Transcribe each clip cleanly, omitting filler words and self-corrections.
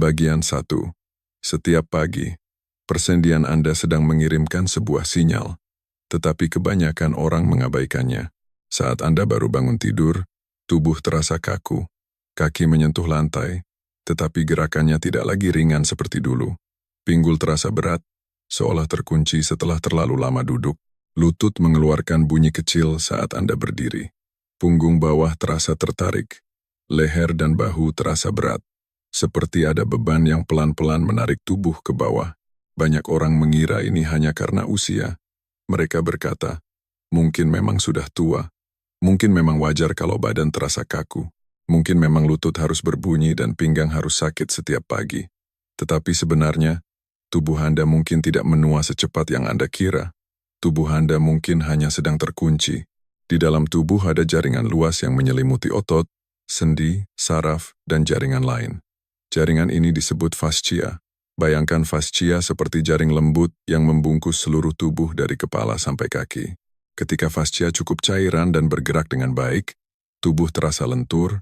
Bagian 1. Setiap pagi, persendian Anda sedang mengirimkan sebuah sinyal, tetapi kebanyakan orang mengabaikannya. Saat Anda baru bangun tidur, tubuh terasa kaku, kaki menyentuh lantai, tetapi gerakannya tidak lagi ringan seperti dulu. Pinggul terasa berat, seolah terkunci setelah terlalu lama duduk. Lutut mengeluarkan bunyi kecil saat Anda berdiri. Punggung bawah terasa tertarik. Leher dan bahu terasa berat, seperti ada beban yang pelan-pelan menarik tubuh ke bawah. Banyak orang mengira ini hanya karena usia. Mereka berkata, mungkin memang sudah tua. Mungkin memang wajar kalau badan terasa kaku. Mungkin memang lutut harus berbunyi dan pinggang harus sakit setiap pagi. Tetapi sebenarnya, tubuh Anda mungkin tidak menua secepat yang Anda kira. Tubuh Anda mungkin hanya sedang terkunci. Di dalam tubuh ada jaringan luas yang menyelimuti otot, sendi, saraf, dan jaringan lain. Jaringan ini disebut fascia. Bayangkan fascia seperti jaring lembut yang membungkus seluruh tubuh dari kepala sampai kaki. Ketika fascia cukup cairan dan bergerak dengan baik, tubuh terasa lentur,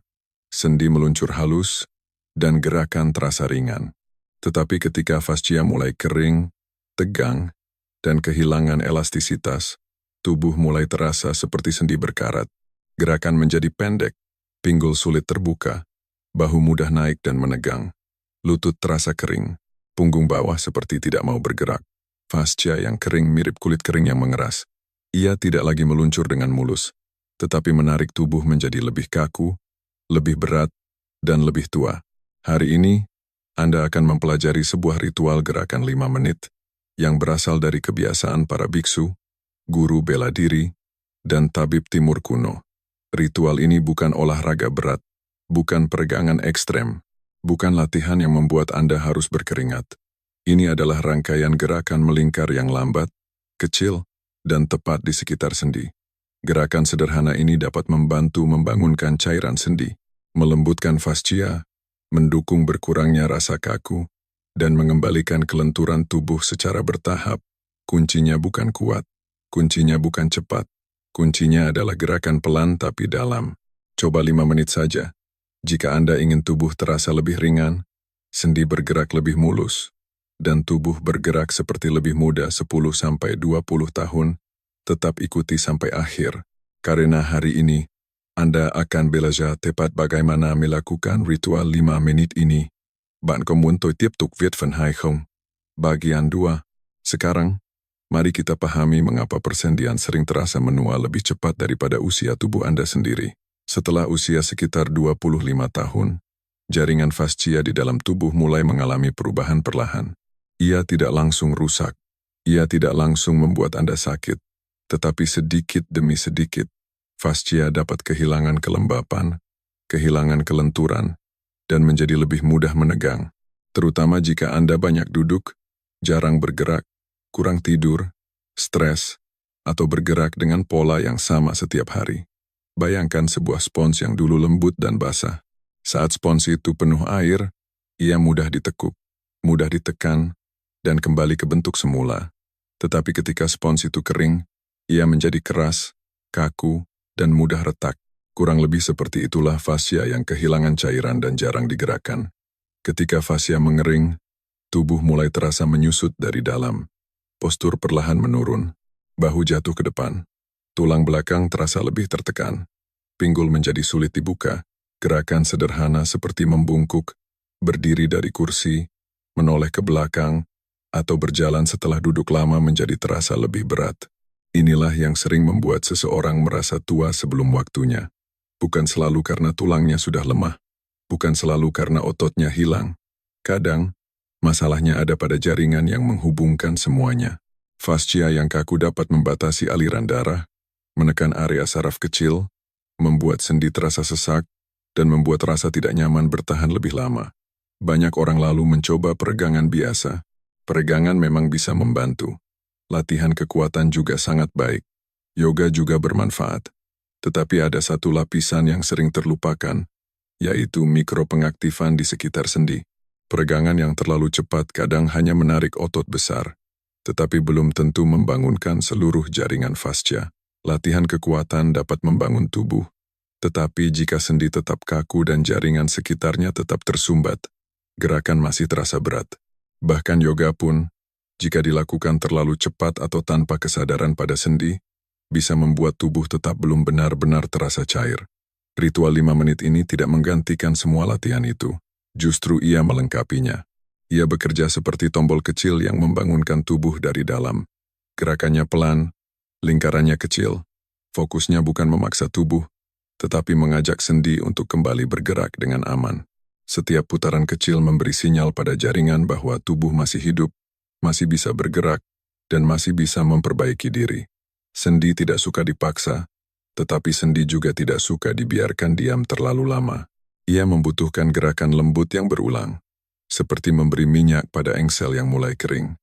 sendi meluncur halus, dan gerakan terasa ringan. Tetapi ketika fascia mulai kering, tegang, dan kehilangan elastisitas, tubuh mulai terasa seperti sendi berkarat. Gerakan menjadi pendek, pinggul sulit terbuka, bahu mudah naik dan menegang. Lutut terasa kering, punggung bawah seperti tidak mau bergerak. Fascia yang kering mirip kulit kering yang mengeras. Ia tidak lagi meluncur dengan mulus, tetapi menarik tubuh menjadi lebih kaku, lebih berat, dan lebih tua. Hari ini, Anda akan mempelajari sebuah ritual gerakan 5 menit yang berasal dari kebiasaan para biksu, guru bela diri, dan tabib timur kuno. Ritual ini bukan olahraga berat, bukan peregangan ekstrem, bukan latihan yang membuat Anda harus berkeringat. Ini adalah rangkaian gerakan melingkar yang lambat, kecil, dan tepat di sekitar sendi. Gerakan sederhana ini dapat membantu membangunkan cairan sendi, melembutkan fascia, mendukung berkurangnya rasa kaku, dan mengembalikan kelenturan tubuh secara bertahap. Kuncinya bukan kuat, kuncinya bukan cepat, kuncinya adalah gerakan pelan tapi dalam. Coba 5 menit saja. Jika Anda ingin tubuh terasa lebih ringan, sendi bergerak lebih mulus, dan tubuh bergerak seperti lebih muda 10-20 tahun, tetap ikuti sampai akhir. Karena hari ini, Anda akan belajar tepat bagaimana melakukan ritual 5 menit ini. Bạn có muốn tôi tiếp tục viết phần 2 không? Bagian 2. Sekarang, mari kita pahami mengapa persendian sering terasa menua lebih cepat daripada usia tubuh Anda sendiri. Setelah usia sekitar 25 tahun, jaringan fascia di dalam tubuh mulai mengalami perubahan perlahan. Ia tidak langsung rusak. Ia tidak langsung membuat Anda sakit. Tetapi sedikit demi sedikit, fascia dapat kehilangan kelembapan, kehilangan kelenturan, dan menjadi lebih mudah menegang, terutama jika Anda banyak duduk, jarang bergerak, kurang tidur, stres, atau bergerak dengan pola yang sama setiap hari. Bayangkan sebuah spons yang dulu lembut dan basah. Saat spons itu penuh air, ia mudah ditekuk, mudah ditekan, dan kembali ke bentuk semula. Tetapi ketika spons itu kering, ia menjadi keras, kaku, dan mudah retak. Kurang lebih seperti itulah fascia yang kehilangan cairan dan jarang digerakkan. Ketika fascia mengering, tubuh mulai terasa menyusut dari dalam. Postur perlahan menurun, bahu jatuh ke depan. Tulang belakang terasa lebih tertekan. Pinggul menjadi sulit dibuka. Gerakan sederhana seperti membungkuk, berdiri dari kursi, menoleh ke belakang, atau berjalan setelah duduk lama menjadi terasa lebih berat. Inilah yang sering membuat seseorang merasa tua sebelum waktunya. Bukan selalu karena tulangnya sudah lemah, bukan selalu karena ototnya hilang. Kadang, masalahnya ada pada jaringan yang menghubungkan semuanya. Fascia yang kaku dapat membatasi aliran darah, menekan area saraf kecil, membuat sendi terasa sesak, dan membuat rasa tidak nyaman bertahan lebih lama. Banyak orang lalu mencoba peregangan biasa. Peregangan memang bisa membantu. Latihan kekuatan juga sangat baik. Yoga juga bermanfaat. Tetapi ada satu lapisan yang sering terlupakan, yaitu mikropengaktifan di sekitar sendi. Peregangan yang terlalu cepat kadang hanya menarik otot besar, tetapi belum tentu membangunkan seluruh jaringan fascia. Latihan kekuatan dapat membangun tubuh, tetapi jika sendi tetap kaku dan jaringan sekitarnya tetap tersumbat, gerakan masih terasa berat. Bahkan yoga pun, jika dilakukan terlalu cepat atau tanpa kesadaran pada sendi, bisa membuat tubuh tetap belum benar-benar terasa cair. Ritual 5 menit ini tidak menggantikan semua latihan itu. Justru ia melengkapinya. Ia bekerja seperti tombol kecil yang membangunkan tubuh dari dalam. Gerakannya pelan, lingkarannya kecil. Fokusnya bukan memaksa tubuh, tetapi mengajak sendi untuk kembali bergerak dengan aman. Setiap putaran kecil memberi sinyal pada jaringan bahwa tubuh masih hidup, masih bisa bergerak, dan masih bisa memperbaiki diri. Sendi tidak suka dipaksa, tetapi sendi juga tidak suka dibiarkan diam terlalu lama. Ia membutuhkan gerakan lembut yang berulang, seperti memberi minyak pada engsel yang mulai kering.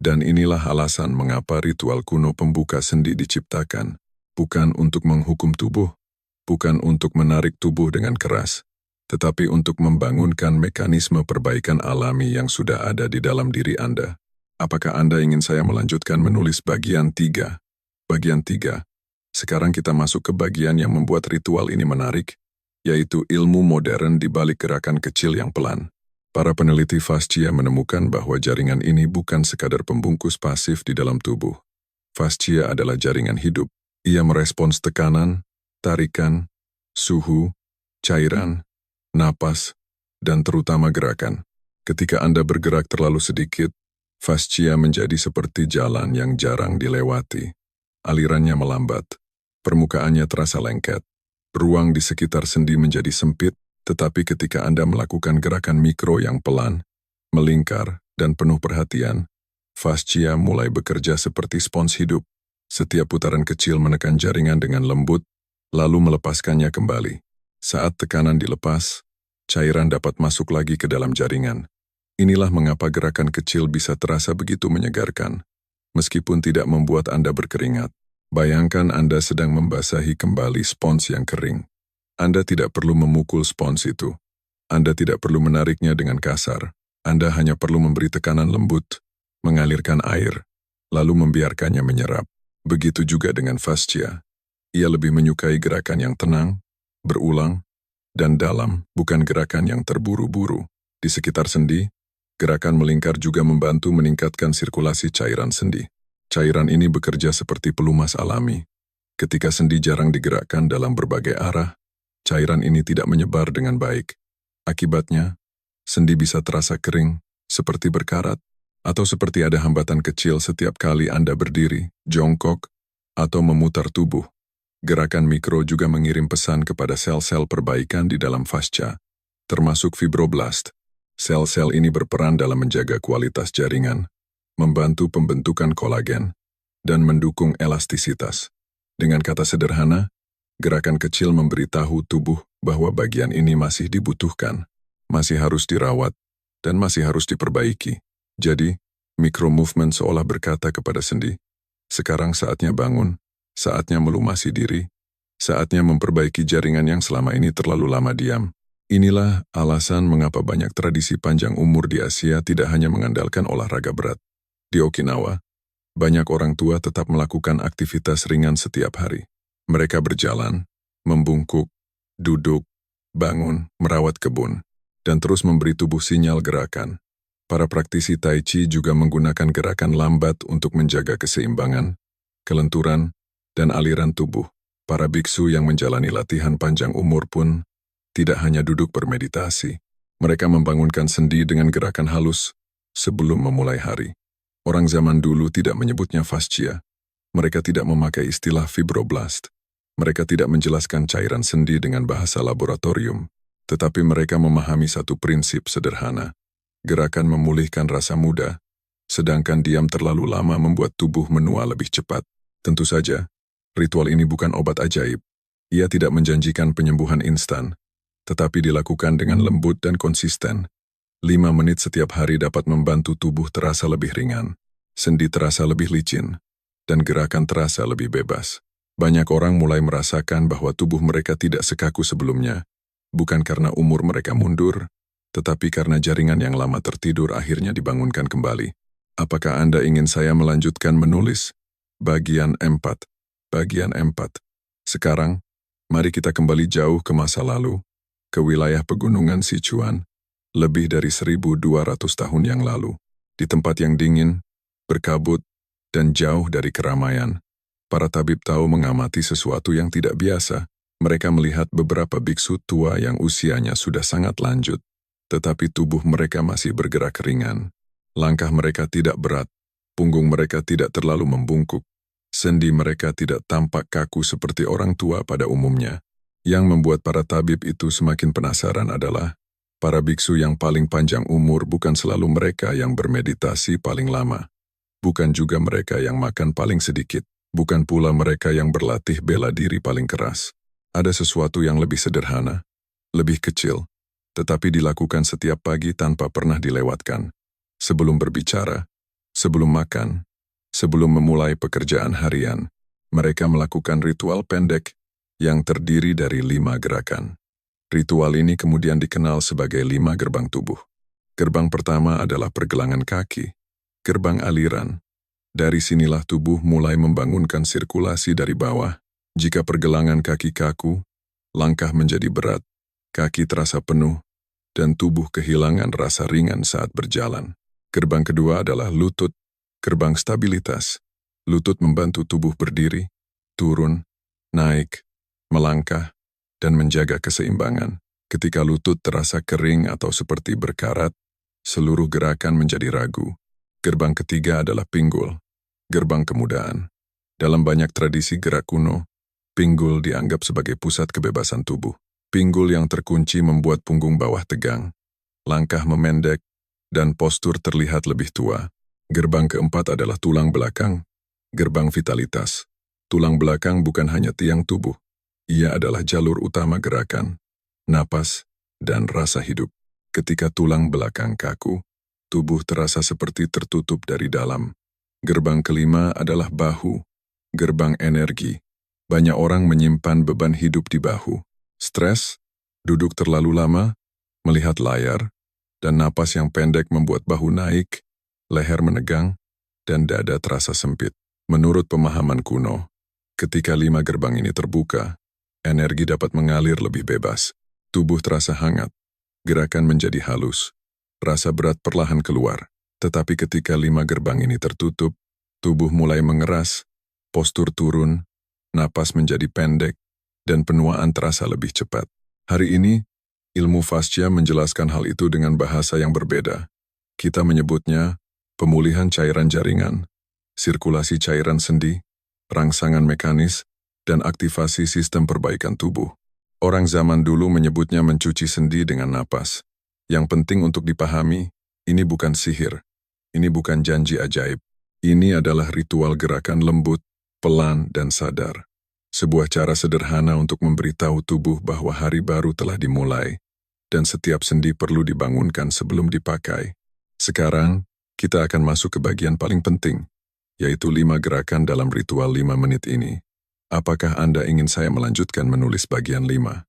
Dan inilah alasan mengapa ritual kuno pembuka sendi diciptakan, bukan untuk menghukum tubuh, bukan untuk menarik tubuh dengan keras, tetapi untuk membangunkan mekanisme perbaikan alami yang sudah ada di dalam diri Anda. Apakah Anda ingin saya melanjutkan menulis bagian 3? Bagian 3. Sekarang kita masuk ke bagian yang membuat ritual ini menarik, yaitu ilmu modern di balik gerakan kecil yang pelan. Para peneliti fascia menemukan bahwa jaringan ini bukan sekadar pembungkus pasif di dalam tubuh. Fascia adalah jaringan hidup. Ia merespons tekanan, tarikan, suhu, cairan, napas, dan terutama gerakan. Ketika Anda bergerak terlalu sedikit, fascia menjadi seperti jalan yang jarang dilewati. Alirannya melambat, permukaannya terasa lengket. Ruang di sekitar sendi menjadi sempit, tetapi ketika Anda melakukan gerakan mikro yang pelan, melingkar, dan penuh perhatian, fascia mulai bekerja seperti spons hidup. Setiap putaran kecil menekan jaringan dengan lembut, lalu melepaskannya kembali. Saat tekanan dilepas, cairan dapat masuk lagi ke dalam jaringan. Inilah mengapa gerakan kecil bisa terasa begitu menyegarkan, meskipun tidak membuat Anda berkeringat. Bayangkan Anda sedang membasahi kembali spons yang kering. Anda tidak perlu memukul spons itu. Anda tidak perlu menariknya dengan kasar. Anda hanya perlu memberi tekanan lembut, mengalirkan air, lalu membiarkannya menyerap. Begitu juga dengan fascia. Ia lebih menyukai gerakan yang tenang, berulang, dan dalam, bukan gerakan yang terburu-buru. Di sekitar sendi, gerakan melingkar juga membantu meningkatkan sirkulasi cairan sendi. Cairan ini bekerja seperti pelumas alami. Ketika sendi jarang digerakkan dalam berbagai arah, cairan ini tidak menyebar dengan baik. Akibatnya, sendi bisa terasa kering, seperti berkarat, atau seperti ada hambatan kecil setiap kali Anda berdiri, jongkok, atau memutar tubuh. Gerakan mikro juga mengirim pesan kepada sel-sel perbaikan di dalam fascia, termasuk fibroblast. Sel-sel ini berperan dalam menjaga kualitas jaringan, membantu pembentukan kolagen, dan mendukung elastisitas. Dengan kata sederhana, gerakan kecil memberitahu tubuh bahwa bagian ini masih dibutuhkan, masih harus dirawat, dan masih harus diperbaiki. Jadi, micro-movement seolah berkata kepada sendi, sekarang saatnya bangun, saatnya melumasi diri, saatnya memperbaiki jaringan yang selama ini terlalu lama diam. Inilah alasan mengapa banyak tradisi panjang umur di Asia tidak hanya mengandalkan olahraga berat. Di Okinawa, banyak orang tua tetap melakukan aktivitas ringan setiap hari. Mereka berjalan, membungkuk, duduk, bangun, merawat kebun, dan terus memberi tubuh sinyal gerakan. Para praktisi Tai Chi juga menggunakan gerakan lambat untuk menjaga keseimbangan, kelenturan, dan aliran tubuh. Para biksu yang menjalani latihan panjang umur pun tidak hanya duduk bermeditasi. Mereka membangunkan sendi dengan gerakan halus sebelum memulai hari. Orang zaman dulu tidak menyebutnya fascia. Mereka tidak memakai istilah fibroblast. Mereka tidak menjelaskan cairan sendi dengan bahasa laboratorium, tetapi mereka memahami satu prinsip sederhana. Gerakan memulihkan rasa muda, sedangkan diam terlalu lama membuat tubuh menua lebih cepat. Tentu saja, ritual ini bukan obat ajaib. Ia tidak menjanjikan penyembuhan instan, tetapi dilakukan dengan lembut dan konsisten. 5 menit setiap hari dapat membantu tubuh terasa lebih ringan, sendi terasa lebih licin, dan gerakan terasa lebih bebas. Banyak orang mulai merasakan bahwa tubuh mereka tidak sekaku sebelumnya, bukan karena umur mereka mundur, tetapi karena jaringan yang lama tertidur akhirnya dibangunkan kembali. Apakah Anda ingin saya melanjutkan menulis? Bagian 4. Bagian 4. Sekarang, mari kita kembali jauh ke masa lalu, ke wilayah pegunungan Sichuan, lebih dari 1.200 tahun yang lalu. Di tempat yang dingin, berkabut, dan jauh dari keramaian, para tabib tahu mengamati sesuatu yang tidak biasa. Mereka melihat beberapa biksu tua yang usianya sudah sangat lanjut, tetapi tubuh mereka masih bergerak ringan. Langkah mereka tidak berat, punggung mereka tidak terlalu membungkuk, sendi mereka tidak tampak kaku seperti orang tua pada umumnya. Yang membuat para tabib itu semakin penasaran adalah, para biksu yang paling panjang umur bukan selalu mereka yang bermeditasi paling lama. Bukan juga mereka yang makan paling sedikit. Bukan pula mereka yang berlatih bela diri paling keras. Ada sesuatu yang lebih sederhana, lebih kecil, tetapi dilakukan setiap pagi tanpa pernah dilewatkan. Sebelum berbicara, sebelum makan, sebelum memulai pekerjaan harian, mereka melakukan ritual pendek yang terdiri dari 5 gerakan. Ritual ini kemudian dikenal sebagai 5 gerbang tubuh. Gerbang pertama adalah pergelangan kaki, gerbang aliran. Dari sinilah tubuh mulai membangunkan sirkulasi dari bawah. Jika pergelangan kaki kaku, langkah menjadi berat, kaki terasa penuh, dan tubuh kehilangan rasa ringan saat berjalan. Gerbang kedua adalah lutut, gerbang stabilitas. Lutut membantu tubuh berdiri, turun, naik, melangkah, dan menjaga keseimbangan. Ketika lutut terasa kering atau seperti berkarat, seluruh gerakan menjadi ragu. Gerbang ketiga adalah pinggul, gerbang kemudaan. Dalam banyak tradisi gerak kuno, pinggul dianggap sebagai pusat kebebasan tubuh. Pinggul yang terkunci membuat punggung bawah tegang, langkah memendek, dan postur terlihat lebih tua. Gerbang keempat adalah tulang belakang, gerbang vitalitas. Tulang belakang bukan hanya tiang tubuh, ia adalah jalur utama gerakan, napas, dan rasa hidup. Ketika tulang belakang kaku, tubuh terasa seperti tertutup dari dalam. Gerbang kelima adalah bahu, gerbang energi. Banyak orang menyimpan beban hidup di bahu. Stres, duduk terlalu lama, melihat layar, dan napas yang pendek membuat bahu naik, leher menegang, dan dada terasa sempit. Menurut pemahaman kuno, ketika 5 gerbang ini terbuka, energi dapat mengalir lebih bebas. Tubuh terasa hangat, gerakan menjadi halus, rasa berat perlahan keluar. Tetapi ketika 5 gerbang ini tertutup, tubuh mulai mengeras, postur turun, napas menjadi pendek, dan penuaan terasa lebih cepat. Hari ini, ilmu fascia menjelaskan hal itu dengan bahasa yang berbeda. Kita menyebutnya pemulihan cairan jaringan, sirkulasi cairan sendi, rangsangan mekanis, dan aktivasi sistem perbaikan tubuh. Orang zaman dulu menyebutnya mencuci sendi dengan napas. Yang penting untuk dipahami, ini bukan sihir, ini bukan janji ajaib. Ini adalah ritual gerakan lembut, pelan, dan sadar. Sebuah cara sederhana untuk memberitahu tubuh bahwa hari baru telah dimulai, dan setiap sendi perlu dibangunkan sebelum dipakai. Sekarang, kita akan masuk ke bagian paling penting, yaitu 5 gerakan dalam ritual 5 menit ini. Apakah Anda ingin saya melanjutkan menulis bagian 5?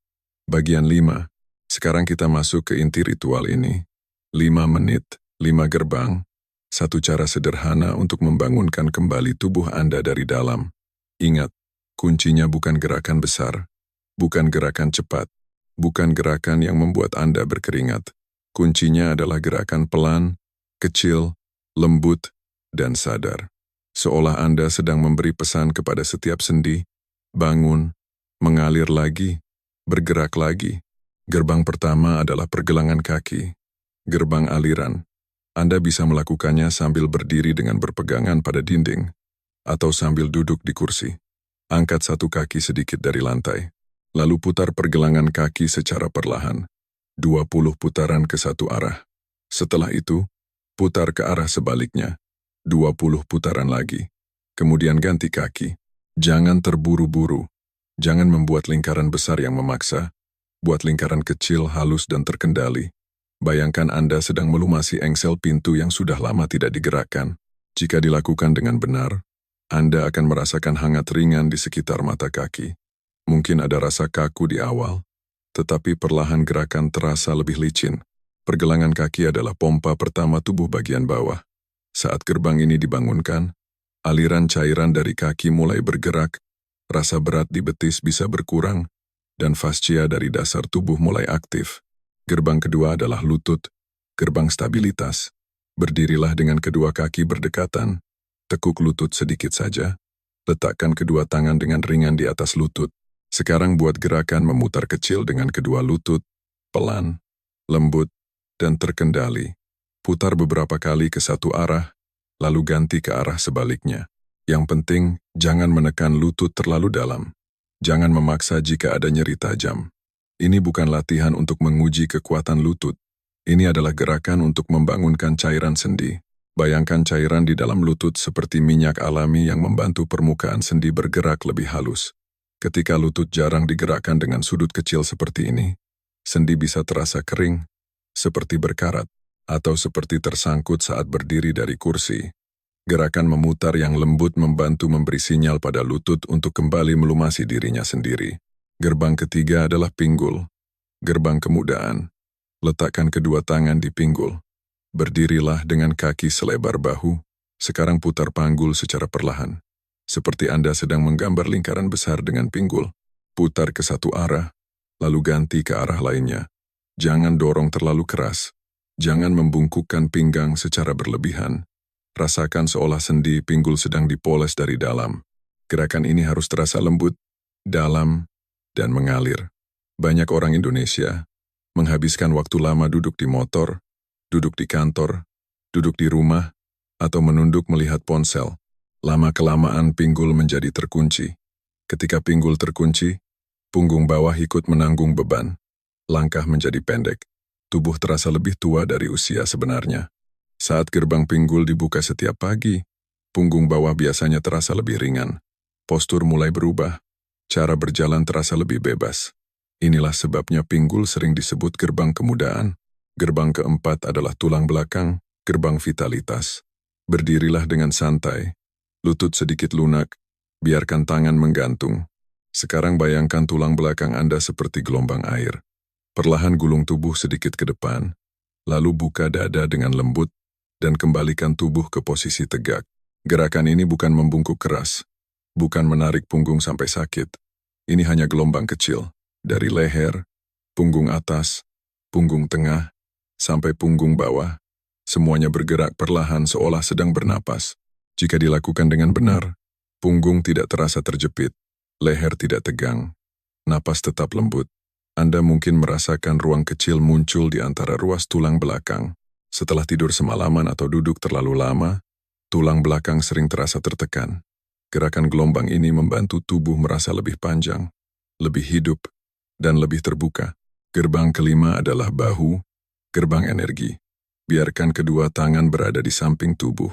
Bagian 5. Sekarang kita masuk ke inti ritual ini. 5 menit, 5 gerbang. Satu cara sederhana untuk membangunkan kembali tubuh Anda dari dalam. Ingat, kuncinya bukan gerakan besar, bukan gerakan cepat, bukan gerakan yang membuat Anda berkeringat. Kuncinya adalah gerakan pelan, kecil, lembut, dan sadar. Seolah Anda sedang memberi pesan kepada setiap sendi, bangun, mengalir lagi, bergerak lagi. Gerbang pertama adalah pergelangan kaki, gerbang aliran. Anda bisa melakukannya sambil berdiri dengan berpegangan pada dinding, atau sambil duduk di kursi. Angkat satu kaki sedikit dari lantai, lalu putar pergelangan kaki secara perlahan, 20 putaran ke satu arah. Setelah itu, putar ke arah sebaliknya, 20 putaran lagi. Kemudian ganti kaki. Jangan terburu-buru. Jangan membuat lingkaran besar yang memaksa. Buat lingkaran kecil, halus, dan terkendali. Bayangkan Anda sedang melumasi engsel pintu yang sudah lama tidak digerakkan. Jika dilakukan dengan benar, Anda akan merasakan hangat ringan di sekitar mata kaki. Mungkin ada rasa kaku di awal, tetapi perlahan gerakan terasa lebih licin. Pergelangan kaki adalah pompa pertama tubuh bagian bawah. Saat gerbang ini dibangunkan, aliran cairan dari kaki mulai bergerak, rasa berat di betis bisa berkurang, dan fascia dari dasar tubuh mulai aktif. Gerbang kedua adalah lutut, gerbang stabilitas. Berdirilah dengan kedua kaki berdekatan, tekuk lutut sedikit saja, letakkan kedua tangan dengan ringan di atas lutut. Sekarang buat gerakan memutar kecil dengan kedua lutut, pelan, lembut, dan terkendali. Putar beberapa kali ke satu arah, lalu ganti ke arah sebaliknya. Yang penting, jangan menekan lutut terlalu dalam. Jangan memaksa jika ada nyeri tajam. Ini bukan latihan untuk menguji kekuatan lutut. Ini adalah gerakan untuk membangunkan cairan sendi. Bayangkan cairan di dalam lutut seperti minyak alami yang membantu permukaan sendi bergerak lebih halus. Ketika lutut jarang digerakkan dengan sudut kecil seperti ini, sendi bisa terasa kering, seperti berkarat, atau seperti tersangkut saat berdiri dari kursi. Gerakan memutar yang lembut membantu memberi sinyal pada lutut untuk kembali melumasi dirinya sendiri. Gerbang ketiga adalah pinggul. Gerbang kemudaan. Letakkan kedua tangan di pinggul. Berdirilah dengan kaki selebar bahu. Sekarang putar panggul secara perlahan. Seperti Anda sedang menggambar lingkaran besar dengan pinggul. Putar ke satu arah, lalu ganti ke arah lainnya. Jangan dorong terlalu keras. Jangan membungkukkan pinggang secara berlebihan. Rasakan seolah sendi pinggul sedang dipoles dari dalam. Gerakan ini harus terasa lembut, dalam, dan mengalir. Banyak orang Indonesia menghabiskan waktu lama duduk di motor, duduk di kantor, duduk di rumah, atau menunduk melihat ponsel. Lama-kelamaan pinggul menjadi terkunci. Ketika pinggul terkunci, punggung bawah ikut menanggung beban. Langkah menjadi pendek. Tubuh terasa lebih tua dari usia sebenarnya. Saat gerbang pinggul dibuka setiap pagi, punggung bawah biasanya terasa lebih ringan. Postur mulai berubah. Cara berjalan terasa lebih bebas. Inilah sebabnya pinggul sering disebut gerbang kemudaan. Gerbang keempat adalah tulang belakang, gerbang vitalitas. Berdirilah dengan santai. Lutut sedikit lunak, biarkan tangan menggantung. Sekarang bayangkan tulang belakang Anda seperti gelombang air. Perlahan gulung tubuh sedikit ke depan, lalu buka dada dengan lembut, dan kembalikan tubuh ke posisi tegak. Gerakan ini bukan membungkuk keras, bukan menarik punggung sampai sakit. Ini hanya gelombang kecil, dari leher, punggung atas, punggung tengah, sampai punggung bawah. Semuanya bergerak perlahan seolah sedang bernapas. Jika dilakukan dengan benar, punggung tidak terasa terjepit, leher tidak tegang, napas tetap lembut. Anda mungkin merasakan ruang kecil muncul di antara ruas tulang belakang. Setelah tidur semalaman atau duduk terlalu lama, tulang belakang sering terasa tertekan. Gerakan gelombang ini membantu tubuh merasa lebih panjang, lebih hidup, dan lebih terbuka. Gerbang kelima adalah bahu, gerbang energi. Biarkan kedua tangan berada di samping tubuh.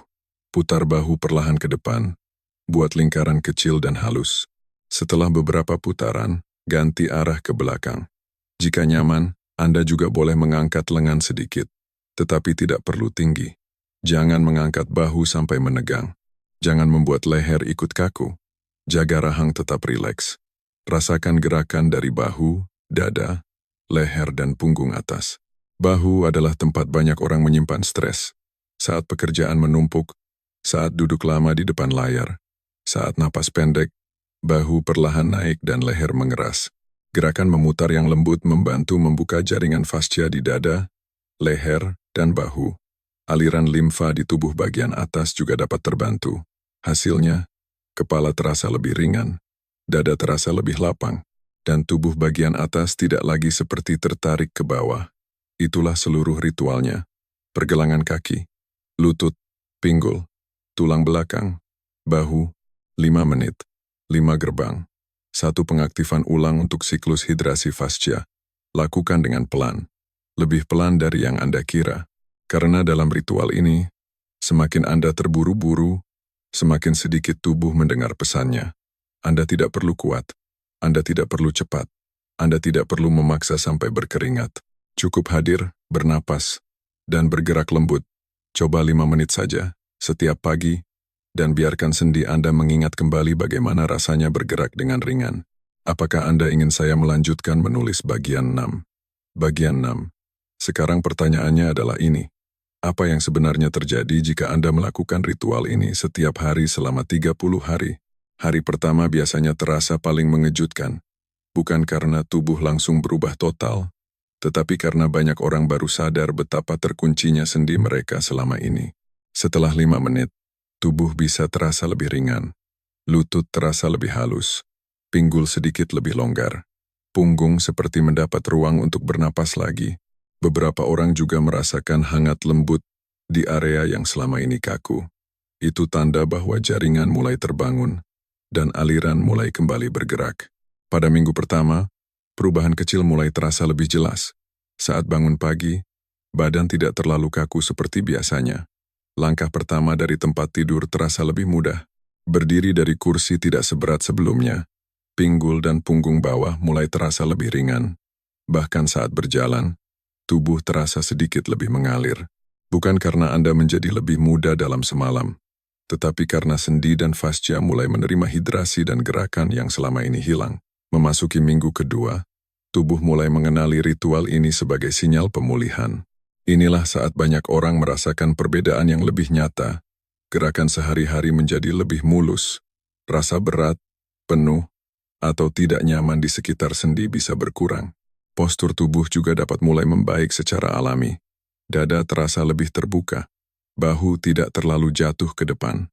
Putar bahu perlahan ke depan, buat lingkaran kecil dan halus. Setelah beberapa putaran, ganti arah ke belakang. Jika nyaman, Anda juga boleh mengangkat lengan sedikit. Tetapi tidak perlu tinggi. Jangan mengangkat bahu sampai menegang. Jangan membuat leher ikut kaku. Jaga rahang tetap rileks. Rasakan gerakan dari bahu, dada, leher, dan punggung atas. Bahu adalah tempat banyak orang menyimpan stres. Saat pekerjaan menumpuk, saat duduk lama di depan layar, saat napas pendek, bahu perlahan naik dan leher mengeras. Gerakan memutar yang lembut membantu membuka jaringan fascia di dada, leher, dan bahu. Aliran limfa di tubuh bagian atas juga dapat terbantu. Hasilnya, kepala terasa lebih ringan, dada terasa lebih lapang, dan tubuh bagian atas tidak lagi seperti tertarik ke bawah. Itulah seluruh ritualnya. Pergelangan kaki, lutut, pinggul, tulang belakang, bahu, 5 menit, 5 gerbang. 1 pengaktifan ulang untuk siklus hidrasi fascia. Lakukan dengan pelan. Lebih pelan dari yang Anda kira. Karena dalam ritual ini, semakin Anda terburu-buru, semakin sedikit tubuh mendengar pesannya. Anda tidak perlu kuat. Anda tidak perlu cepat. Anda tidak perlu memaksa sampai berkeringat. Cukup hadir, bernapas, dan bergerak lembut. Coba 5 menit saja, setiap pagi, dan biarkan sendi Anda mengingat kembali bagaimana rasanya bergerak dengan ringan. Apakah Anda ingin saya melanjutkan menulis bagian 6? Bagian 6. Sekarang pertanyaannya adalah ini. Apa yang sebenarnya terjadi jika Anda melakukan ritual ini setiap hari selama 30 hari? Hari pertama biasanya terasa paling mengejutkan. Bukan karena tubuh langsung berubah total, Tetapi karena banyak orang baru sadar betapa terkuncinya sendi mereka selama ini. Setelah 5 menit, tubuh bisa terasa lebih ringan, lutut terasa lebih halus, pinggul sedikit lebih longgar, punggung seperti mendapat ruang untuk bernapas lagi. Beberapa orang juga merasakan hangat lembut di area yang selama ini kaku. Itu tanda bahwa jaringan mulai terbangun dan aliran mulai kembali bergerak. Pada minggu pertama, perubahan kecil mulai terasa lebih jelas. Saat bangun pagi, badan tidak terlalu kaku seperti biasanya. Langkah pertama dari tempat tidur terasa lebih mudah. Berdiri dari kursi tidak seberat sebelumnya. Pinggul dan punggung bawah mulai terasa lebih ringan. Bahkan saat berjalan, tubuh terasa sedikit lebih mengalir. Bukan karena Anda menjadi lebih muda dalam semalam, tetapi karena sendi dan fascia mulai menerima hidrasi dan gerakan yang selama ini hilang. Memasuki minggu kedua, tubuh mulai mengenali ritual ini sebagai sinyal pemulihan. Inilah saat banyak orang merasakan perbedaan yang lebih nyata. Gerakan sehari-hari menjadi lebih mulus, rasa berat, penuh, atau tidak nyaman di sekitar sendi bisa berkurang. Postur tubuh juga dapat mulai membaik secara alami. Dada terasa lebih terbuka, bahu tidak terlalu jatuh ke depan,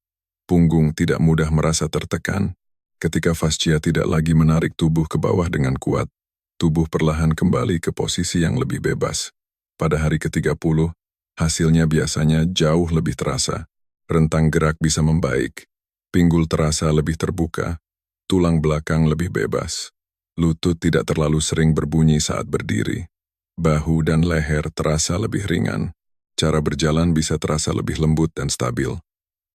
punggung tidak mudah merasa tertekan. Ketika fascia tidak lagi menarik tubuh ke bawah dengan kuat, tubuh perlahan kembali ke posisi yang lebih bebas. Pada hari ke-30, hasilnya biasanya jauh lebih terasa. Rentang gerak bisa membaik, pinggul terasa lebih terbuka, tulang belakang lebih bebas. Lutut tidak terlalu sering berbunyi saat berdiri. Bahu dan leher terasa lebih ringan. Cara berjalan bisa terasa lebih lembut dan stabil.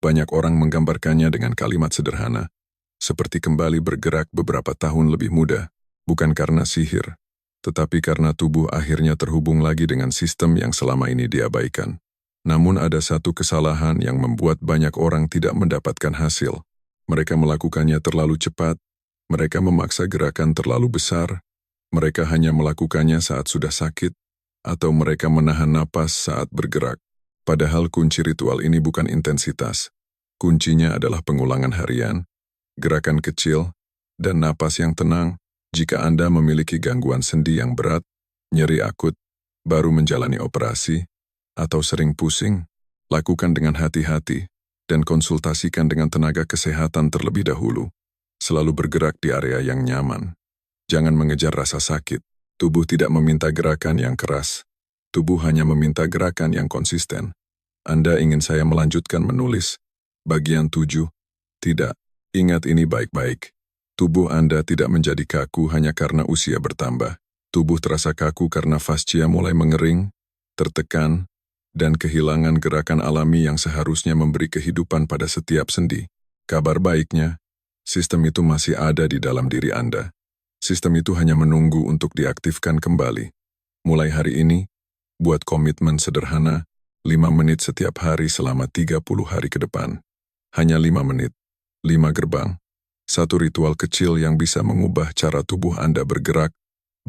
Banyak orang menggambarkannya dengan kalimat sederhana, seperti kembali bergerak beberapa tahun lebih muda, bukan karena sihir, tetapi karena tubuh akhirnya terhubung lagi dengan sistem yang selama ini diabaikan. Namun ada satu kesalahan yang membuat banyak orang tidak mendapatkan hasil. Mereka melakukannya terlalu cepat, mereka memaksa gerakan terlalu besar, mereka hanya melakukannya saat sudah sakit, atau mereka menahan napas saat bergerak. Padahal kunci ritual ini bukan intensitas. Kuncinya adalah pengulangan harian, gerakan kecil, dan napas yang tenang. Jika Anda memiliki gangguan sendi yang berat, nyeri akut, baru menjalani operasi, atau sering pusing, lakukan dengan hati-hati dan konsultasikan dengan tenaga kesehatan terlebih dahulu. Selalu bergerak di area yang nyaman. Jangan mengejar rasa sakit. Tubuh tidak meminta gerakan yang keras. Tubuh hanya meminta gerakan yang konsisten. Anda ingin saya melanjutkan menulis? Bagian 7. Tidak. Ingat ini baik-baik. Tubuh Anda tidak menjadi kaku hanya karena usia bertambah. Tubuh terasa kaku karena fascia mulai mengering, tertekan, dan kehilangan gerakan alami yang seharusnya memberi kehidupan pada setiap sendi. Kabar baiknya, sistem itu masih ada di dalam diri Anda. Sistem itu hanya menunggu untuk diaktifkan kembali. Mulai hari ini, buat komitmen sederhana, 5 menit setiap hari selama 30 hari ke depan. Hanya 5 menit, 5 gerbang. Satu ritual kecil yang bisa mengubah cara tubuh Anda bergerak,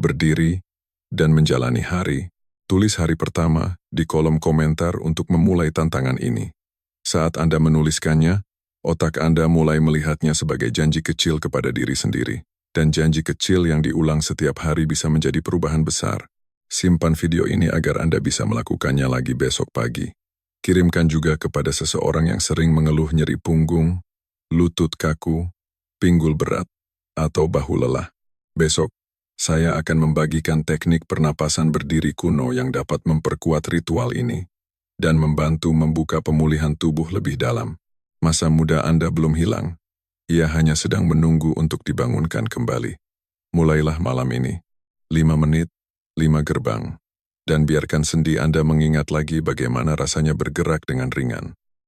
berdiri, dan menjalani hari. Tulis hari pertama di kolom komentar untuk memulai tantangan ini. Saat Anda menuliskannya, otak Anda mulai melihatnya sebagai janji kecil kepada diri sendiri. Dan janji kecil yang diulang setiap hari bisa menjadi perubahan besar. Simpan video ini agar Anda bisa melakukannya lagi besok pagi. Kirimkan juga kepada seseorang yang sering mengeluh nyeri punggung, lutut kaku, pinggul berat, atau bahu lelah. Besok, saya akan membagikan teknik pernapasan berdiri kuno yang dapat memperkuat ritual ini dan membantu membuka pemulihan tubuh lebih dalam. Masa muda Anda belum hilang. Ia hanya sedang menunggu untuk dibangunkan kembali. Mulailah malam ini. 5 menit, 5 gerbang. Dan biarkan sendi Anda mengingat lagi bagaimana rasanya bergerak dengan ringan.